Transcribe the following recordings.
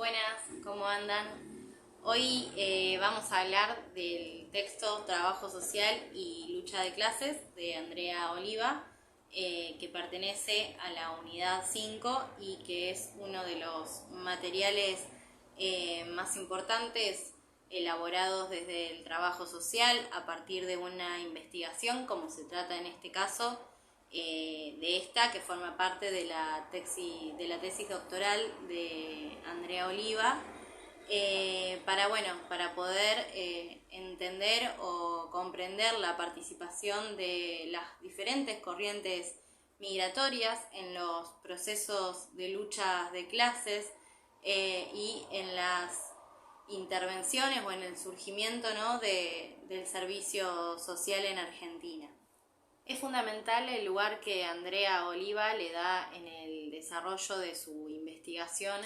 Buenas, ¿cómo andan? Hoy vamos a hablar del texto Trabajo Social y Lucha de Clases de Andrea Oliva, que pertenece a la unidad 5 y que es uno de los materiales más importantes elaborados desde el trabajo social a partir de una investigación, como se trata en este caso, de esta que forma parte de la tesis doctoral de Andrea Oliva, para poder entender o comprender la participación de las diferentes corrientes migratorias en los procesos de lucha de clases y en las intervenciones o en el surgimiento, ¿no?, del servicio social en Argentina. Es fundamental el lugar que Andrea Oliva le da en el desarrollo de su investigación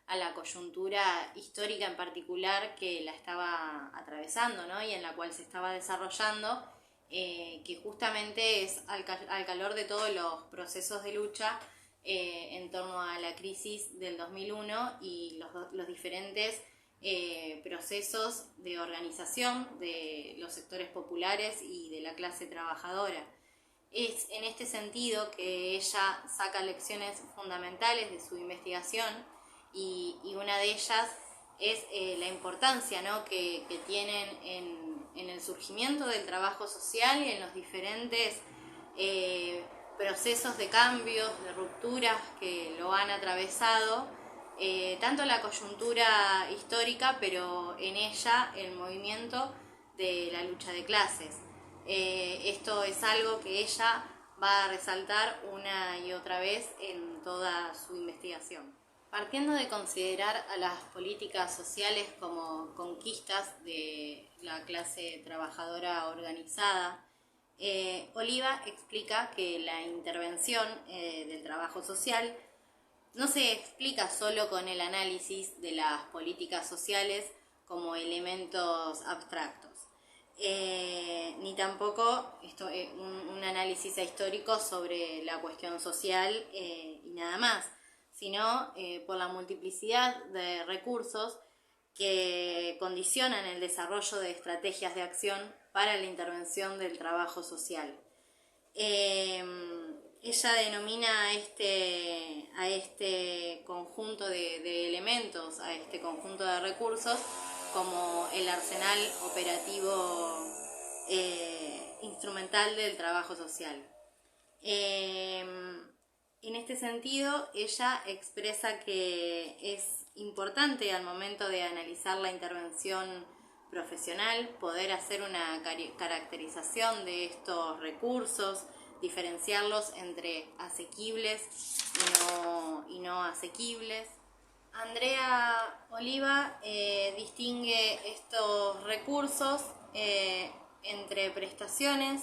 a la coyuntura histórica en particular que la estaba atravesando, ¿no?, y en la cual se estaba desarrollando, que justamente es al calor de todos los procesos de lucha en torno a la crisis del 2001 y los diferentes procesos de organización de los sectores populares y de la clase trabajadora. Es en este sentido que ella saca lecciones fundamentales de su investigación y una de ellas es la importancia, ¿no?, que tienen en el surgimiento del trabajo social y en los diferentes procesos de cambios, de rupturas que lo han atravesado, tanto la coyuntura histórica, pero en ella el movimiento de la lucha de clases. Esto es algo que ella va a resaltar una y otra vez en toda su investigación. Partiendo de considerar a las políticas sociales como conquistas de la clase trabajadora organizada, Oliva explica que la intervención del trabajo social no se explica solo con el análisis de las políticas sociales como elementos abstractos. Ni tampoco un análisis histórico sobre la cuestión social y nada más, sino por la multiplicidad de recursos que condicionan el desarrollo de estrategias de acción para la intervención del trabajo social. Ella denomina a este conjunto de elementos, a este conjunto de recursos, como el arsenal operativo instrumental del trabajo social. En este sentido, ella expresa que es importante al momento de analizar la intervención profesional poder hacer una caracterización de estos recursos, diferenciarlos entre asequibles y no asequibles. Andrea Oliva distingue estos recursos entre prestaciones,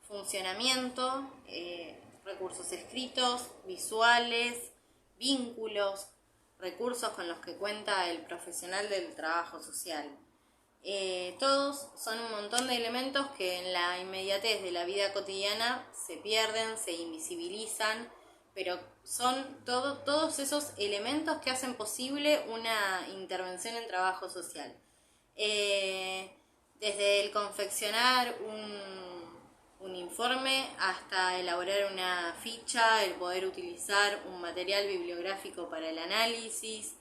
funcionamiento, recursos escritos, visuales, vínculos, recursos con los que cuenta el profesional del trabajo social. Todos son un montón de elementos que en la inmediatez de la vida cotidiana se pierden, se invisibilizan, pero son todos esos elementos que hacen posible una intervención en trabajo social. Desde el confeccionar un informe hasta elaborar una ficha, el poder utilizar un material bibliográfico para el análisis,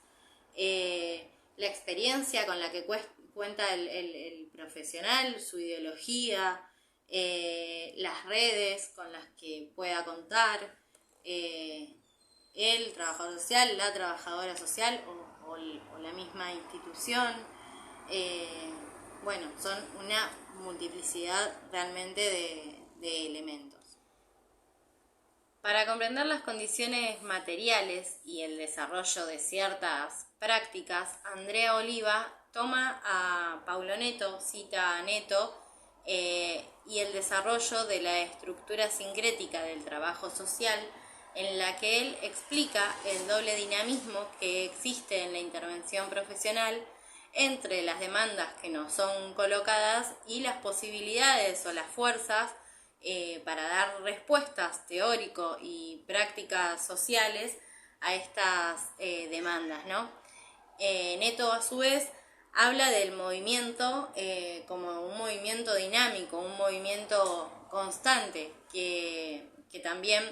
la experiencia con la que cuenta el profesional, su ideología, las redes con las que pueda contar, el trabajador social, la trabajadora social o la misma institución. Son una multiplicidad realmente de elementos. Para comprender las condiciones materiales y el desarrollo de ciertas prácticas, Andrea Oliva toma a Paulo Neto, cita a Neto, y el desarrollo de la estructura sincrética del trabajo social, en la que él explica el doble dinamismo que existe en la intervención profesional entre las demandas que nos son colocadas y las posibilidades o las fuerzas para dar respuestas teórico y prácticas sociales a estas demandas, ¿no? Neto, a su vez, habla del movimiento como un movimiento dinámico, un movimiento constante, que también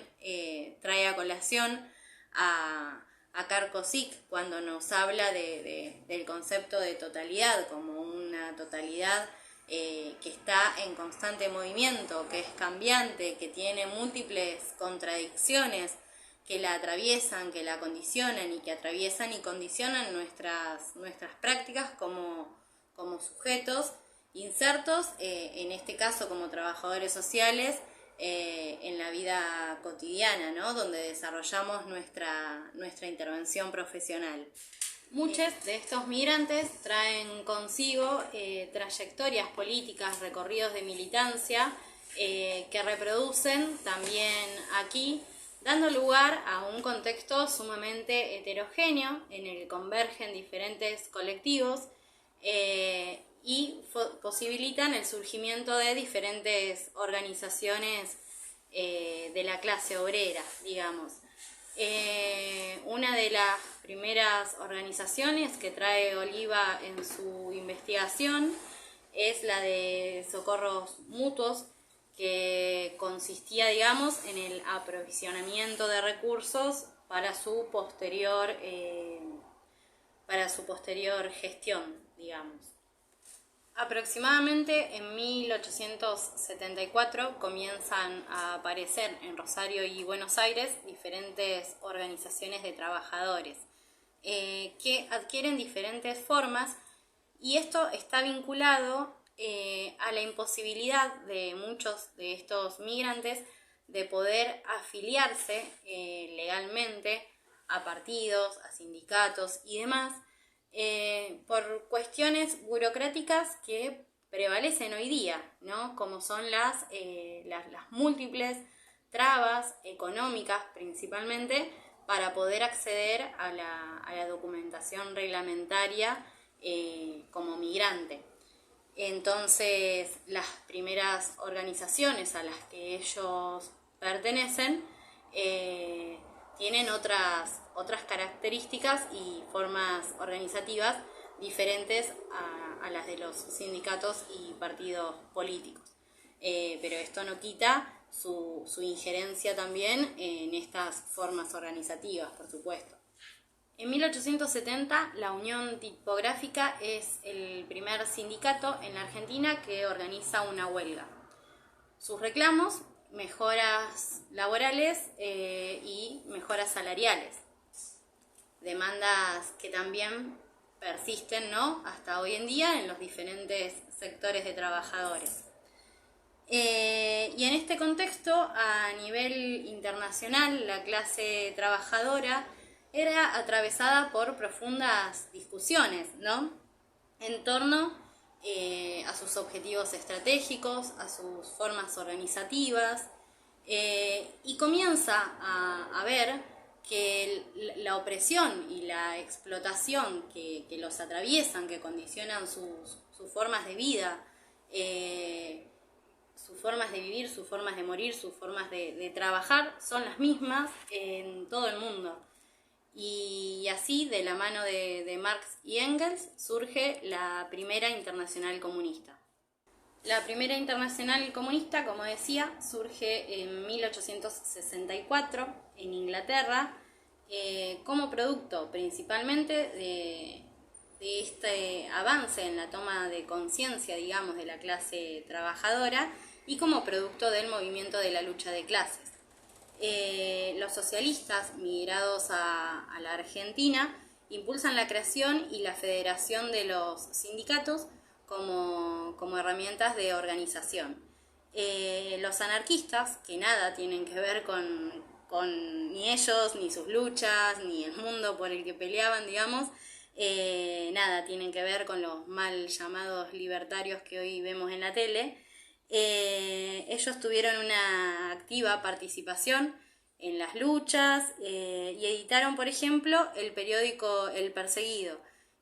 trae a colación a Karkosik cuando nos habla del concepto de totalidad, como una totalidad que está en constante movimiento, que es cambiante, que tiene múltiples contradicciones que la atraviesan, que la condicionan y que atraviesan y condicionan nuestras prácticas como sujetos insertos, en este caso como trabajadores sociales, en la vida cotidiana, ¿no? Donde desarrollamos nuestra intervención profesional. Muchos de estos migrantes traen consigo trayectorias políticas, recorridos de militancia, que reproducen también aquí, dando lugar a un contexto sumamente heterogéneo en el que convergen diferentes colectivos y posibilitan el surgimiento de diferentes organizaciones de la clase obrera, digamos. Una de las primeras organizaciones que trae Oliva en su investigación es la de Socorros Mutuos, que consistía, digamos, en el aprovisionamiento de recursos para su posterior gestión, digamos. Aproximadamente en 1874 comienzan a aparecer en Rosario y Buenos Aires diferentes organizaciones de trabajadores que adquieren diferentes formas, y esto está vinculado a la imposibilidad de muchos de estos migrantes de poder afiliarse legalmente a partidos, a sindicatos y demás, por cuestiones burocráticas que prevalecen hoy día, ¿no? Como son las múltiples trabas económicas principalmente para poder acceder a la documentación reglamentaria como migrante. Entonces, las primeras organizaciones a las que ellos pertenecen tienen otras características y formas organizativas diferentes a las de los sindicatos y partidos políticos. Pero esto no quita su injerencia también en estas formas organizativas, por supuesto. En 1870, la Unión Tipográfica es el primer sindicato en la Argentina que organiza una huelga. Sus reclamos: mejoras laborales y mejoras salariales. Demandas que también persisten, ¿no?, hasta hoy en día en los diferentes sectores de trabajadores. Y en este contexto, a nivel internacional, la clase trabajadora era atravesada por profundas discusiones, ¿no?, en torno a sus objetivos estratégicos, a sus formas organizativas, y comienza a ver que la opresión y la explotación que los atraviesan, que condicionan sus formas de vida, sus formas de vivir, sus formas de morir, sus formas de trabajar, son las mismas en todo el mundo. Y así, de la mano de Marx y Engels, surge la primera internacional comunista. La primera internacional comunista, como decía, surge en 1864 en Inglaterra, como producto principalmente de este avance en la toma de conciencia, digamos, de la clase trabajadora, y como producto del movimiento de la lucha de clases. Los socialistas, migrados a la Argentina, impulsan la creación y la federación de los sindicatos como herramientas de organización. Los anarquistas, que nada tienen que ver con ni ellos, ni sus luchas, ni el mundo por el que peleaban, digamos, nada tienen que ver con los mal llamados libertarios que hoy vemos en la tele. Ellos tuvieron una activa participación en las luchas y editaron, por ejemplo, el periódico El Perseguido,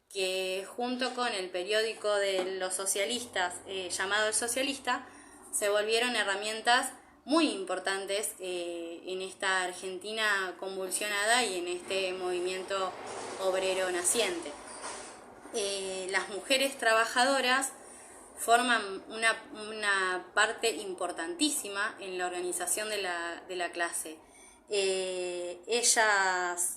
que junto con el periódico de los socialistas llamado El Socialista, se volvieron herramientas muy importantes en esta Argentina convulsionada y en este movimiento obrero naciente. las mujeres trabajadoras forman una parte importantísima en la organización de la clase. Ellas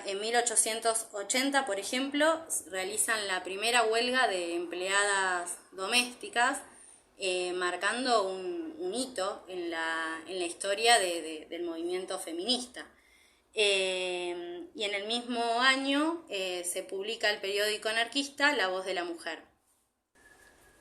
en 1880, por ejemplo, realizan la primera huelga de empleadas domésticas, marcando un hito en la historia del movimiento feminista. Y en el mismo año se publica el periódico anarquista La Voz de la Mujer.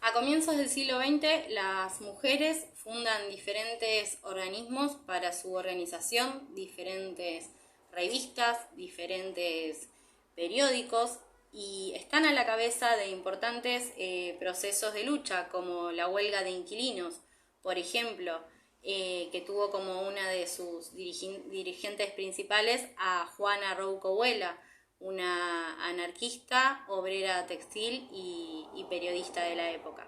A comienzos del siglo XX, las mujeres fundan diferentes organismos para su organización, diferentes revistas, diferentes periódicos, y están a la cabeza de importantes procesos de lucha, como la huelga de inquilinos, por ejemplo, que tuvo como una de sus dirigentes principales a Juana Rouco Huela, una anarquista, obrera textil y periodista de la época.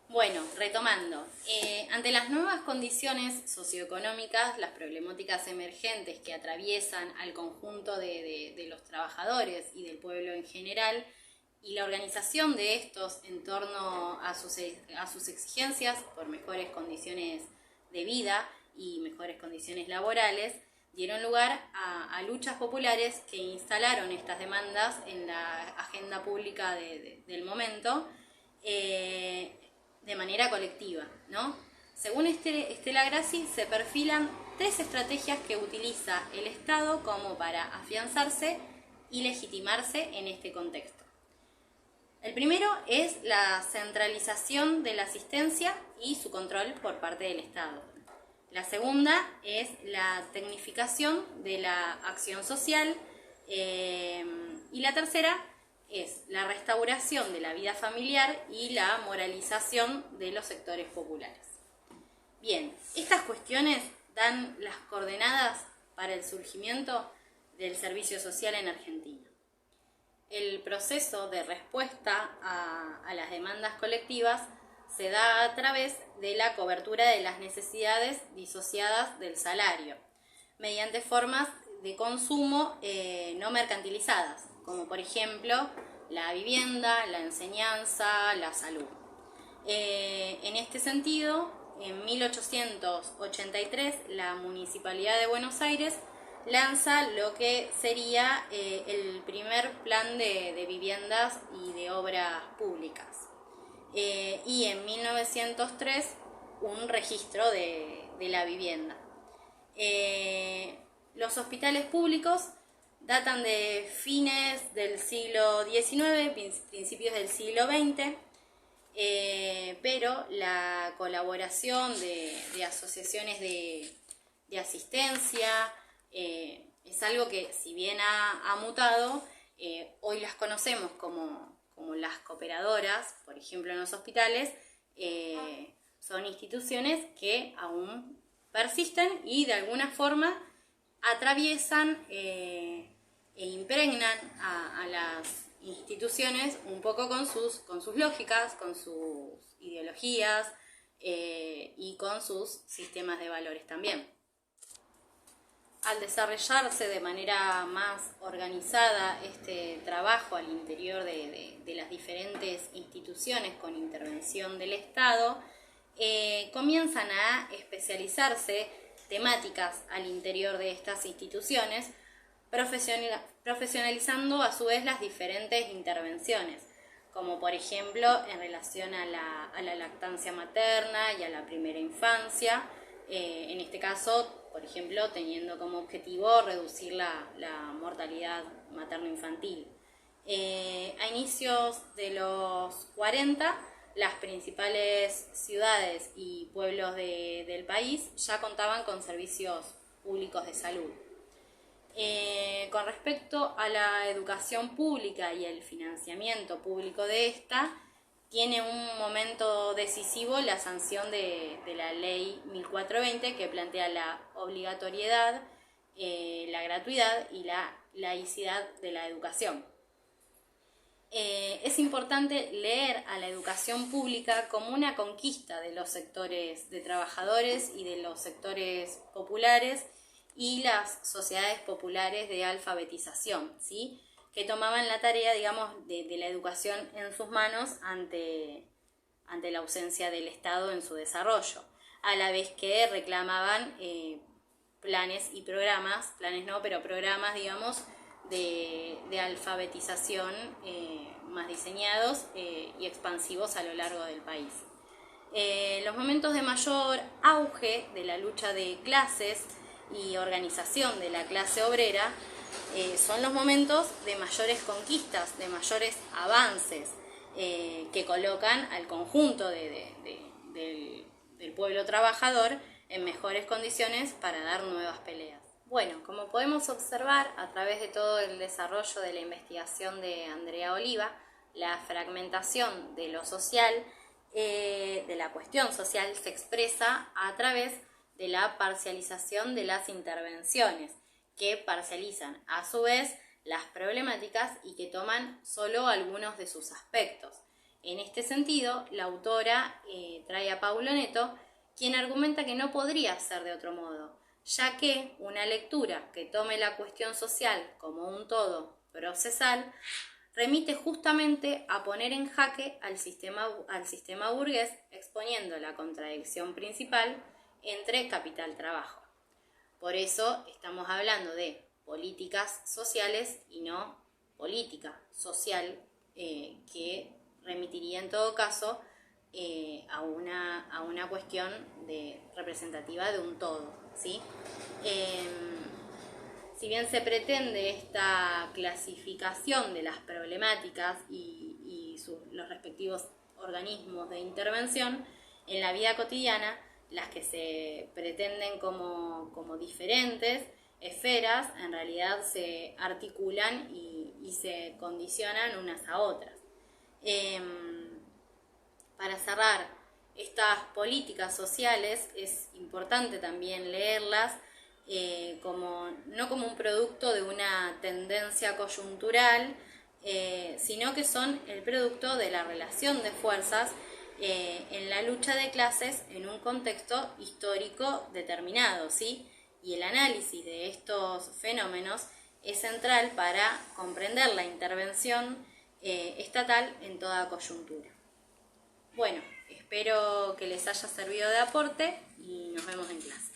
Bueno, retomando, ante las nuevas condiciones socioeconómicas, las problemáticas emergentes que atraviesan al conjunto de los trabajadores y del pueblo en general, y la organización de estos en torno a sus exigencias por mejores condiciones de vida y mejores condiciones laborales, dieron lugar a luchas populares que instalaron estas demandas en la agenda pública del momento, de manera colectiva, ¿no? Según Estela Grassi, se perfilan 3 estrategias que utiliza el Estado como para afianzarse y legitimarse en este contexto. El primero es la centralización de la asistencia y su control por parte del Estado. La segunda es la tecnificación de la acción social, y la tercera es la restauración de la vida familiar y la moralización de los sectores populares. Bien, estas cuestiones dan las coordenadas para el surgimiento del servicio social en Argentina. El proceso de respuesta a las demandas colectivas se da a través de la cobertura de las necesidades disociadas del salario, mediante formas de consumo no mercantilizadas, como por ejemplo la vivienda, la enseñanza, la salud. En este sentido, en 1883, la Municipalidad de Buenos Aires lanza lo que sería el primer plan de viviendas y de obras públicas. Y en 1903 un registro de la vivienda. Los hospitales públicos datan de fines del siglo XIX, principios del siglo XX, pero la colaboración de asociaciones de asistencia es algo que, si bien ha mutado, hoy las conocemos como las cooperadoras, por ejemplo en los hospitales, son instituciones que aún persisten y de alguna forma atraviesan e impregnan a las instituciones un poco con sus lógicas, con sus ideologías y con sus sistemas de valores también. Al desarrollarse de manera más organizada este trabajo al interior de las diferentes instituciones con intervención del Estado, comienzan a especializarse temáticas al interior de estas instituciones, profesionalizando a su vez las diferentes intervenciones, como por ejemplo en relación a la lactancia materna y a la primera infancia, en este caso, por ejemplo, teniendo como objetivo reducir la mortalidad materno-infantil. A inicios de los 40, las principales ciudades y pueblos del país ya contaban con servicios públicos de salud. Con respecto a la educación pública y el financiamiento público de esta, tiene un momento decisivo la sanción de la ley 1420, que plantea la obligatoriedad, la gratuidad y la laicidad de la educación. Es importante leer a la educación pública como una conquista de los sectores de trabajadores y de los sectores populares y las sociedades populares de alfabetización, ¿sí?, que tomaban la tarea, digamos, de la educación en sus manos ante la ausencia del Estado en su desarrollo, a la vez que reclamaban planes y programas, planes no, pero programas, digamos, de alfabetización más diseñados y expansivos a lo largo del país. Los momentos de mayor auge de la lucha de clases y organización de la clase obrera son los momentos de mayores conquistas, de mayores avances, que colocan al conjunto del pueblo trabajador en mejores condiciones para dar nuevas peleas. Bueno, como podemos observar a través de todo el desarrollo de la investigación de Andrea Oliva, la fragmentación de lo social, de la cuestión social, se expresa a través de la parcialización de las intervenciones, que parcializan a su vez las problemáticas y que toman solo algunos de sus aspectos. En este sentido, la autora trae a Paulo Neto, quien argumenta que no podría ser de otro modo, ya que una lectura que tome la cuestión social como un todo procesal remite justamente a poner en jaque al sistema burgués, exponiendo la contradicción principal entre capital-trabajo. Por eso estamos hablando de políticas sociales y no política social, que remitiría en todo caso a una cuestión representativa de un todo, ¿sí? Si bien se pretende esta clasificación de las problemáticas y los respectivos organismos de intervención, en la vida cotidiana, las que se pretenden como diferentes esferas, en realidad se articulan y se condicionan unas a otras. Para cerrar, estas políticas sociales es importante también leerlas no como un producto de una tendencia coyuntural, sino que son el producto de la relación de fuerzas en la lucha de clases en un contexto histórico determinado, ¿sí? Y el análisis de estos fenómenos es central para comprender la intervención estatal en toda coyuntura. Bueno, espero que les haya servido de aporte y nos vemos en clase.